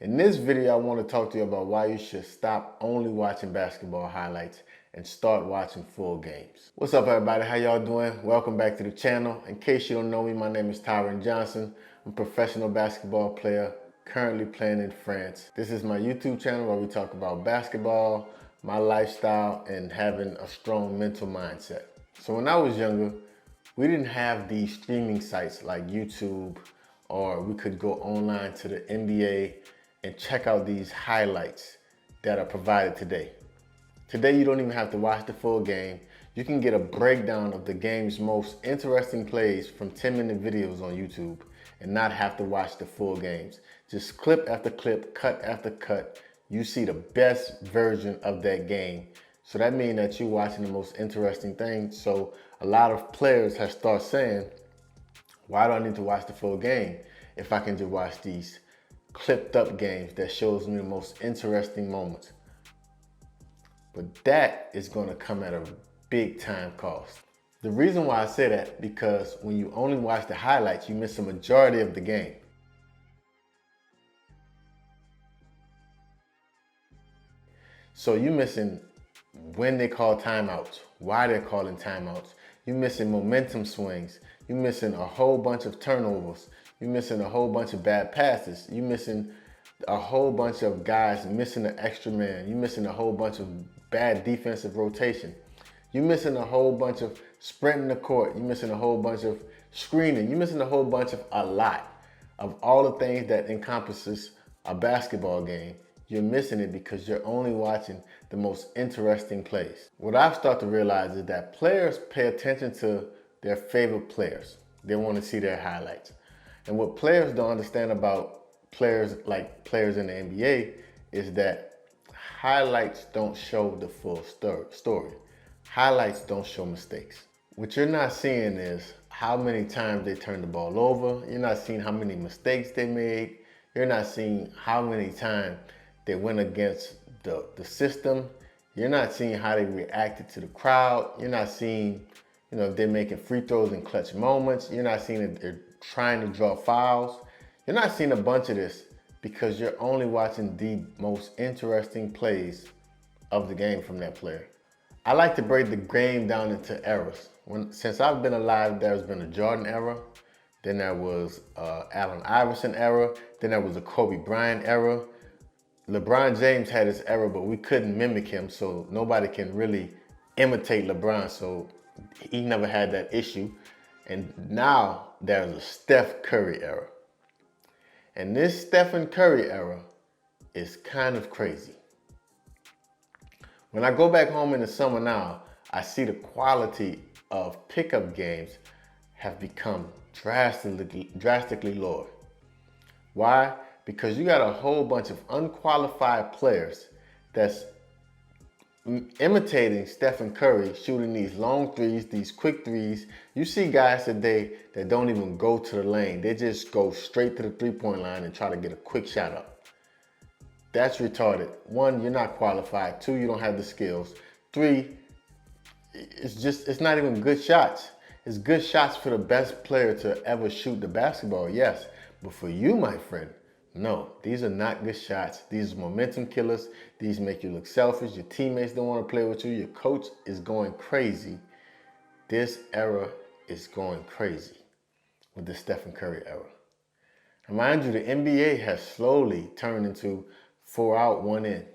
In this video, I want to talk to you about why you should stop only watching basketball highlights and start watching full games. What's up, everybody? How y'all doing? Welcome back to the channel. In case you don't know me, my name is Tyren Johnson. I'm a professional basketball player, currently playing in France. This is my YouTube channel where we talk about basketball, my lifestyle, and having a strong mental mindset. So when I was younger, we didn't have these streaming sites like YouTube, or we could go online to the NBA and check out these highlights that are provided today. Today, you don't even have to watch the full game. You can get a breakdown of the game's most interesting plays from 10-minute videos on YouTube and not have to watch the full games. Just clip after clip, cut after cut, you see the best version of that game. So that means that you're watching the most interesting thing. So a lot of players have started saying, why do I need to watch the full game if I can just watch these clipped up games that shows me the most interesting moments? But that is going to come at a big time cost. The reason why I say that, because when you only watch the highlights, you miss the majority of the game. So you're missing when they call timeouts, why they're calling timeouts. You're missing momentum swings. You're missing a whole bunch of turnovers. You're missing a whole bunch of bad passes. You're missing a whole bunch of guys missing an extra man. You're missing a whole bunch of bad defensive rotation. You're missing a whole bunch of sprinting the court. You're missing a whole bunch of screening. You're missing a whole bunch of a lot of all the things that encompasses a basketball game. You're missing it because you're only watching the most interesting plays. What I've started to realize is that players pay attention to their favorite players. They want to see their highlights. And what players don't understand about players like players in the NBA is that highlights don't show the full story. Highlights don't show mistakes. What you're not seeing is how many times they turned the ball over. You're not seeing how many mistakes they made. You're not seeing how many times they went against the system. You're not seeing how they reacted to the crowd. You're not seeing, if they're making free throws in clutch moments. You're not seeing that they're trying to draw fouls. You're not seeing a bunch of this because you're only watching the most interesting plays of the game from that player. I like to break the game down into eras. Since I've been alive, there's been a Jordan era, then there was Allen Iverson era, then there was a Kobe Bryant era. LeBron James had his era, but we couldn't mimic him, so nobody can really imitate LeBron, so he never had that issue. And now there's a Steph Curry era. And this Stephen Curry era is kind of crazy. When I go back home in the summer now, I see the quality of pickup games have become drastically lower. Why? Because you got a whole bunch of unqualified players that's imitating Stephen Curry, shooting these long threes, these quick threes. You see guys today that don't even go to the lane. They just go straight to the three-point line and try to get a quick shot up. That's retarded. One, you're not qualified. Two, you don't have the skills. Three, it's not even good shots. It's good shots for the best player to ever shoot the basketball, yes. But for you, my friend, no, these are not good shots. These are momentum killers. These make you look selfish. Your teammates don't want to play with you. Your coach is going crazy. This era is going crazy with the Stephen Curry era. And mind you, the NBA has slowly turned into 4 out, 1 in,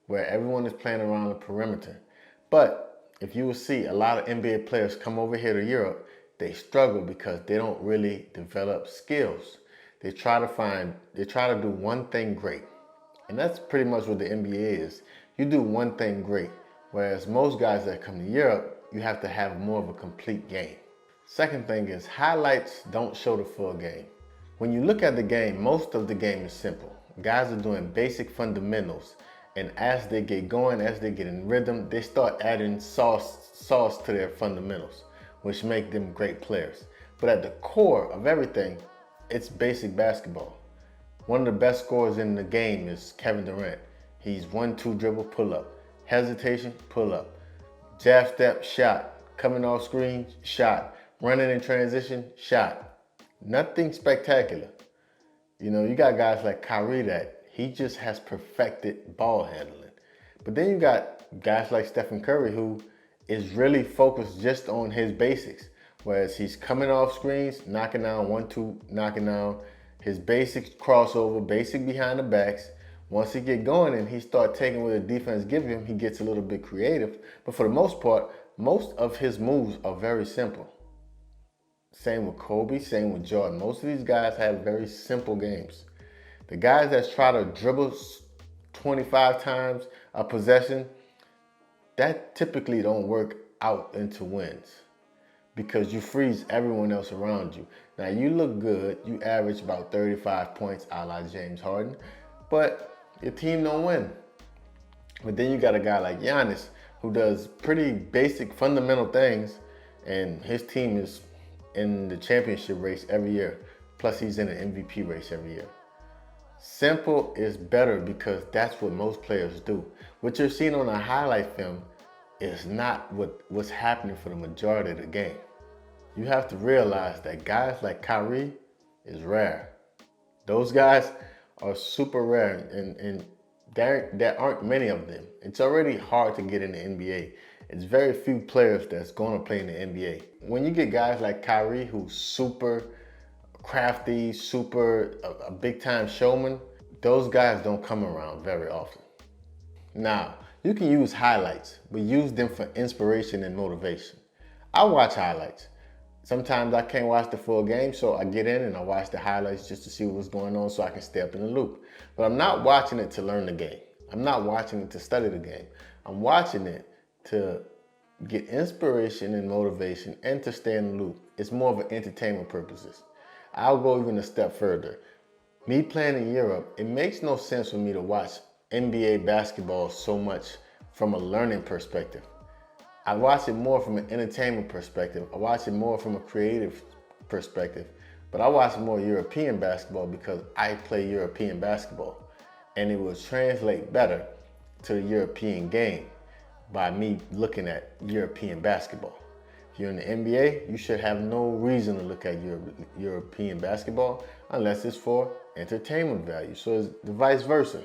where everyone is playing around the perimeter. But if you will see a lot of NBA players come over here to Europe, they struggle because they don't really develop skills. They try to do one thing great. And that's pretty much what the NBA is. You do one thing great. Whereas most guys that come to Europe, you have to have more of a complete game. Second thing is highlights don't show the full game. When you look at the game, most of the game is simple. Guys are doing basic fundamentals. And as they get going, as they get in rhythm, they start adding sauce to their fundamentals, which make them great players. But at the core of everything, it's basic basketball. One of the best scorers in the game is Kevin Durant. He's 1-2 dribble, pull up. Hesitation, pull up. Jab step, shot. Coming off screen, shot. Running in transition, shot. Nothing spectacular. You got guys like Kyrie that He just has perfected ball handling. But then you got guys like Stephen Curry who is really focused just on his basics. Whereas he's coming off screens, knocking down 1-2, knocking down his basic crossover, basic behind the backs. Once he get going and he start taking what the defense gives him, he gets a little bit creative. But for the most part, most of his moves are very simple. Same with Kobe, same with Jordan. Most of these guys have very simple games. The guys that try to dribble 25 times a possession, that typically don't work out into wins because you freeze everyone else around you. Now you look good, you average about 35 points a la James Harden, but your team don't win. But then you got a guy like Giannis who does pretty basic fundamental things and his team is in the championship race every year. Plus he's in an MVP race every year. Simple is better because that's what most players do. What you're seeing on a highlight film is not what's happening for the majority of the game. You have to realize that guys like Kyrie is rare. Those guys are super rare and there aren't many of them. It's already hard to get in the NBA. It's very few players that's going to play in the NBA. When you get guys like Kyrie who's super crafty, a big time showman, those guys don't come around very often. Now, you can use highlights, but use them for inspiration and motivation. I watch highlights. Sometimes I can't watch the full game, so I get in and I watch the highlights just to see what's going on so I can stay up in the loop. But I'm not watching it to learn the game. I'm not watching it to study the game. I'm watching it to get inspiration and motivation and to stay in the loop. It's more of an entertainment purposes. I'll go even a step further. Me playing in Europe, it makes no sense for me to watch NBA basketball so much from a learning perspective. I watch it more from an entertainment perspective. I watch it more from a creative perspective. But I watch more European basketball because I play European basketball. And it will translate better to the European game by me looking at European basketball. If you're in the NBA, you should have no reason to look at European basketball unless it's for entertainment value. So it's the vice versa.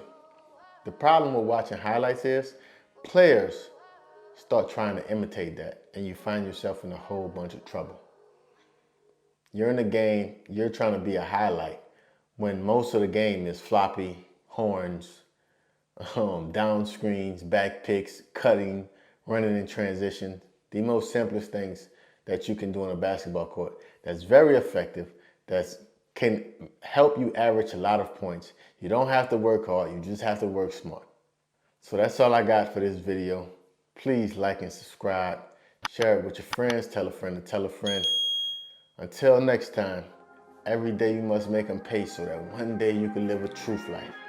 The problem with watching highlights is players start trying to imitate that and you find yourself in a whole bunch of trouble. You're in the game, you're trying to be a highlight when most of the game is floppy, horns, down screens, back picks, cutting, running in transition. The most simplest things that you can do on a basketball court that's very effective, that can help you average a lot of points. You don't have to work hard, you just have to work smart. So that's all I got for this video. Please like and subscribe, share it with your friends, tell a friend to tell a friend. Until next time, every day you must make them pay so that one day you can live a truth life.